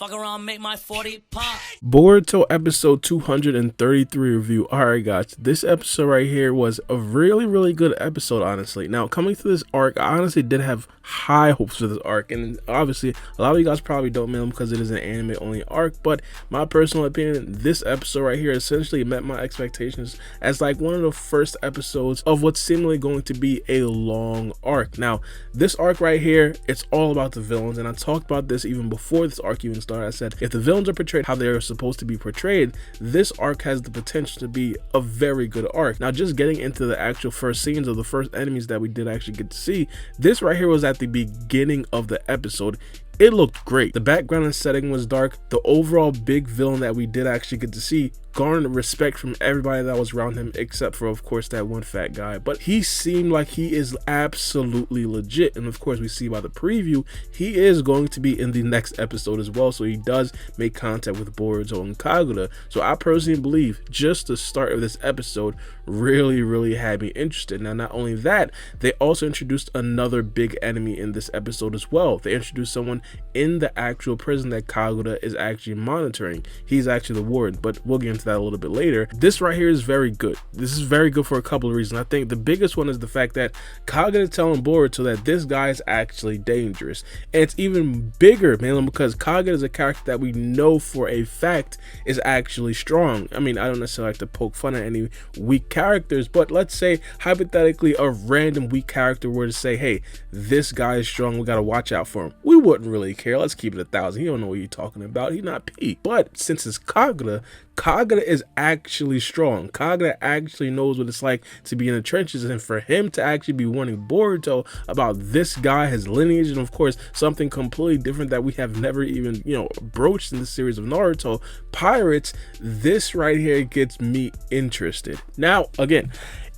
Fuck around, make my 40 pop. Boruto episode 233 review. Alright guys, this episode right here was a really good episode, honestly. Now, coming to this arc, I honestly did have high hopes for this arc, and obviously a lot of you guys probably don't know them because it is an anime only arc, but my personal opinion, this episode right here essentially met my expectations as like one of the first episodes of what's seemingly going to be a long arc. Now, this arc right here, it's all about the villains, and I talked about this even before this arc even started. I said if the villains are portrayed how they are supposed to be portrayed, this arc has the potential to be a very good arc. Now, just getting into the actual first scenes of the first enemies that we did actually get to see, this right here was at the beginning of the episode. It looked great. The background and setting was dark. The overall big villain that we did actually get to see garnered respect from everybody that was around him, except for, of course, that one fat guy. But he seemed like he is absolutely legit. And of course, we see by the preview, he is going to be in the next episode as well. So he does make contact with Boruto and Kaguya. So I personally believe just the start of this episode really had me interested. Now, not only that, they also introduced another big enemy in this episode as well. They introduced someone in the actual prison that Kaguya is actually monitoring. He's actually the warden, but we'll get into that a little bit later. This right here is very good. This is very good for a couple of reasons. I think the biggest one is the fact that Kaguya is telling Boruto that this guy is actually dangerous, and it's even bigger mainly because Kaguya is a character that we know for a fact is actually strong. I mean, I don't necessarily like to poke fun at any weak characters, but let's say hypothetically a random weak character were to say, hey, this guy is strong, we gotta watch out for him, we wouldn't really care. Let's keep it 1,000. He don't know what you're talking about. He's not P. But since it's Kaguya is actually strong. Kaguya actually knows what it's like to be in the trenches, and for him to actually be warning Boruto about this guy, his lineage, and of course something completely different that we have never even, broached in the series of Naruto, pirates, this right here gets me interested. Now, again,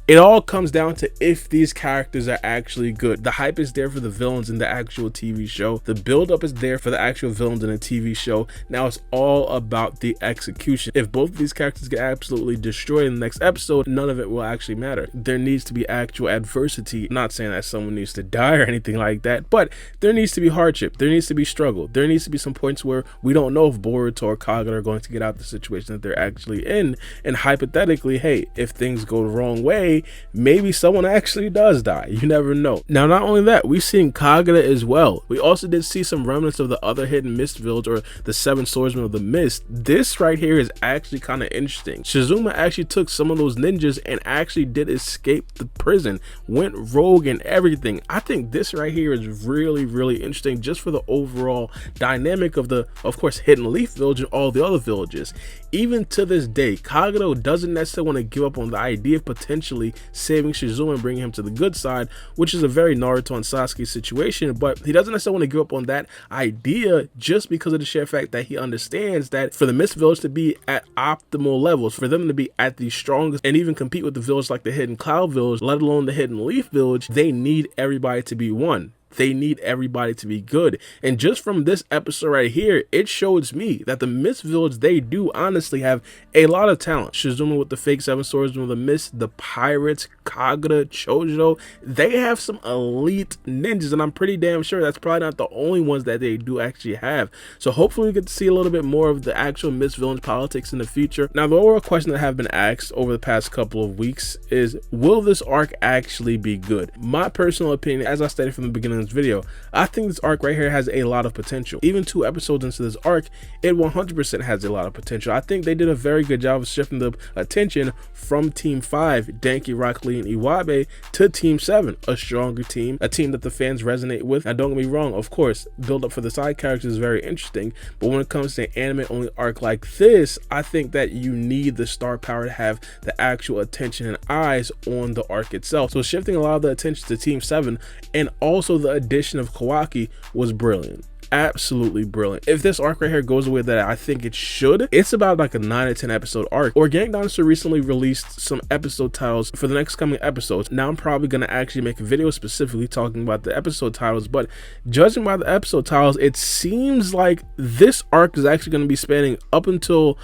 it all comes down to if these characters are actually good. The hype is there for the villains in the actual TV show. The build-up is there for the actual villains in the TV show. Now it's all about the execution. If both of these characters get absolutely destroyed in the next episode, none of it will actually matter. There needs to be actual adversity. I'm not saying that someone needs to die or anything like that, but there needs to be hardship. There needs to be struggle. There needs to be some points where we don't know if Boruto or Kaguya are going to get out of the situation that they're actually in. And hypothetically, hey, if things go the wrong way, maybe someone actually does die. You never know. Now, not only that, we've seen Kaguya as well. We also did see some remnants of the other hidden mist village, or the 7 swordsmen of the mist. This right here is actually kind of interesting. Shizuma actually took some of those ninjas and actually did escape the prison, went rogue and everything. I think this right here is really interesting just for the overall dynamic of the, of course, hidden leaf village and all the other villages. Even to this day, Kaguya doesn't necessarily want to give up on the idea of potentially saving Shizuma and bringing him to the good side, which is a very Naruto and Sasuke situation, but he doesn't necessarily want to give up on that idea just because of the sheer fact that he understands that for the Mist Village to be at optimal levels, for them to be at the strongest and even compete with the village like the Hidden Cloud Village, let alone the Hidden Leaf Village, they need everybody to be one. They need everybody to be good. And just from this episode right here, it shows me that the Mist Village, they do honestly have a lot of talent. Shizuma with the fake 7 swordsmen of the mist, the pirates, Kaguya, Chojo, they have some elite ninjas, and I'm pretty damn sure that's probably not the only ones that they do actually have. So hopefully we get to see a little bit more of the actual Mist Village politics in the future. Now, the overall question that have been asked over the past couple of weeks is, will this arc actually be good? My personal opinion, as I stated from the beginning of this video, I think this arc right here has a lot of potential. Even 2 episodes into this arc, it 100% has a lot of potential. I think they did a very good job of shifting the attention from Team 5, Denki, Rock Lee, and Iwabe, to Team 7, a stronger team, a team that the fans resonate with. Now, don't get me wrong, of course, build up for the side characters is very interesting, but when it comes to an anime only arc like this, I think that you need the star power to have the actual attention and eyes on the arc itself. So shifting a lot of the attention to Team 7 and also the addition of Kawaki was brilliant. Absolutely brilliant. If this arc right here goes the way that I think it should, it's about like a 9 or 10 episode arc. Organic Dinosaur recently released some episode titles for the next coming episodes. Now I'm probably going to actually make a video specifically talking about the episode titles, but judging by the episode titles, it seems like this arc is actually going to be spanning up until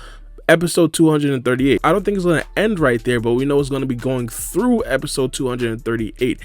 episode 238. I don't think it's going to end right there, but we know it's going to be going through episode 238.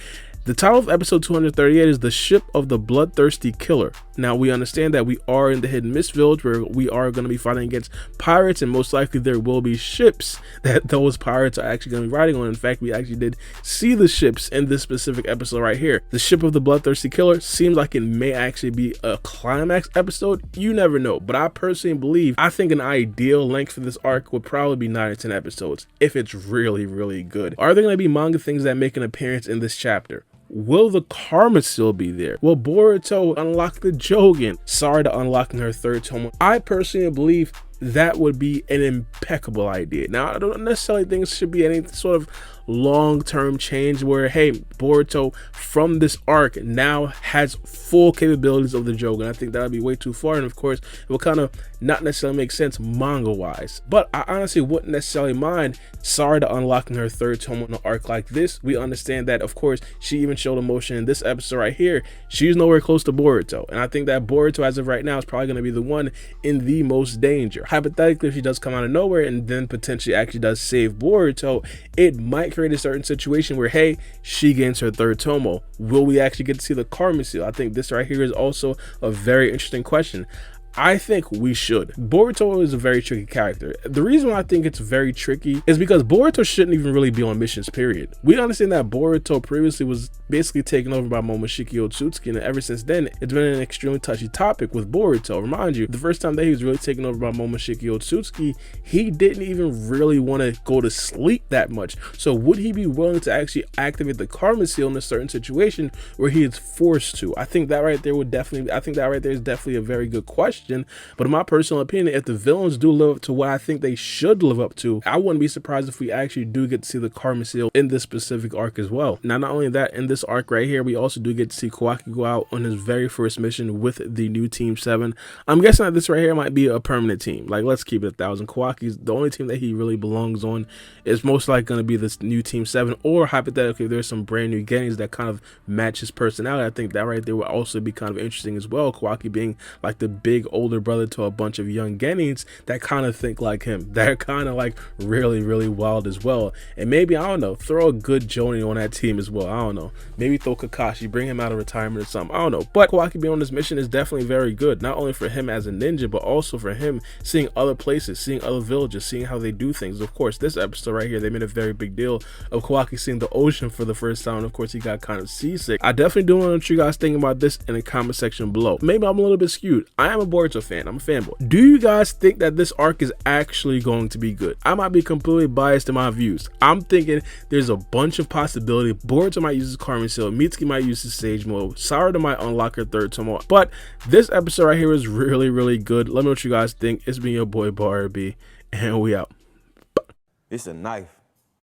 The title of episode 238 is The Ship of the Bloodthirsty Killer. Now, we understand that we are in the Hidden Mist Village where we are going to be fighting against pirates, and most likely there will be ships that those pirates are actually going to be riding on. In fact, we actually did see the ships in this specific episode right here. The Ship of the Bloodthirsty Killer seems like it may actually be a climax episode. You never know, but I personally believe, I think an ideal length for this arc would probably be 9 or 10 episodes if it's really, really good. Are there going to be manga things that make an appearance in this chapter? Will the karma still be there? Will Boruto unlock the Jogan? Sorry to unlocking her third tomo. I personally believe that would be an impeccable idea. Now, I don't necessarily think it should be any sort of long-term change where, hey, Boruto from this arc now has full capabilities of the Jogan. I think that would be way too far, and of course it will kind of not necessarily make sense manga wise, but I honestly wouldn't necessarily mind Sarada unlocking her third tomo in an arc like this. We understand that, of course, she even showed emotion in this episode right here. She's nowhere close to Boruto, and I think that Boruto as of right now is probably going to be the one in the most danger. Hypothetically, if she does come out of nowhere and then potentially actually does save Boruto, it might create a certain situation where, hey, she gains her third tomo. Will we actually get to see the karma seal? I think this right here is also a very interesting question. I think we should. Boruto is a very tricky character. The reason why I think it's very tricky is because Boruto shouldn't even really be on missions, period. We understand that Boruto previously was basically taken over by Momoshiki Otsutsuki, and ever since then, it's been an extremely touchy topic with Boruto. Remind you, the first time that he was really taken over by Momoshiki Otsutsuki, he didn't even really want to go to sleep that much. So would he be willing to actually activate the karma seal in a certain situation where he is forced to? I think that right there is definitely a very good question. But in my personal opinion, if the villains do live up to what I think they should live up to, I wouldn't be surprised if we actually do get to see the karma seal in this specific arc as well. Now, not only that, in this arc right here, we also do get to see Kawaki go out on his very first mission with the new Team 7. I'm guessing that this right here might be a permanent team. Like, let's keep it 1,000. Kawaki's the only team that he really belongs on is most likely going to be this new Team 7, or hypothetically, there's some brand new Gennings that kind of match his personality. I think that right there would also be kind of interesting as well. Kawaki being like the big older brother to a bunch of young Gennings that kind of think like him. They're kind of like really, really wild as well. And maybe, I don't know, throw a good Jonin on that team as well. I don't know. Maybe throw Kakashi, bring him out of retirement or something. I don't know. But Kawaki being on this mission is definitely very good. Not only for him as a ninja, but also for him seeing other places, seeing other villages, seeing how they do things. Of course, this episode right here, they made a very big deal of Kawaki seeing the ocean for the first time. And of course, he got kind of seasick. I definitely do want to know what you guys think about this in the comment section below. Maybe I'm a little bit skewed. I am a Boruto fan. I'm a fanboy. Do you guys think that this arc is actually going to be good? I might be completely biased in my views. I'm thinking there's a bunch of possibility. Boruto might use his karma seal, Mitsuki might use his sage mode, Sarada might unlock her third tomo. But this episode right here is really, really good. Let me know what you guys think. It's been your boy Bar B, and we out. It's a knife.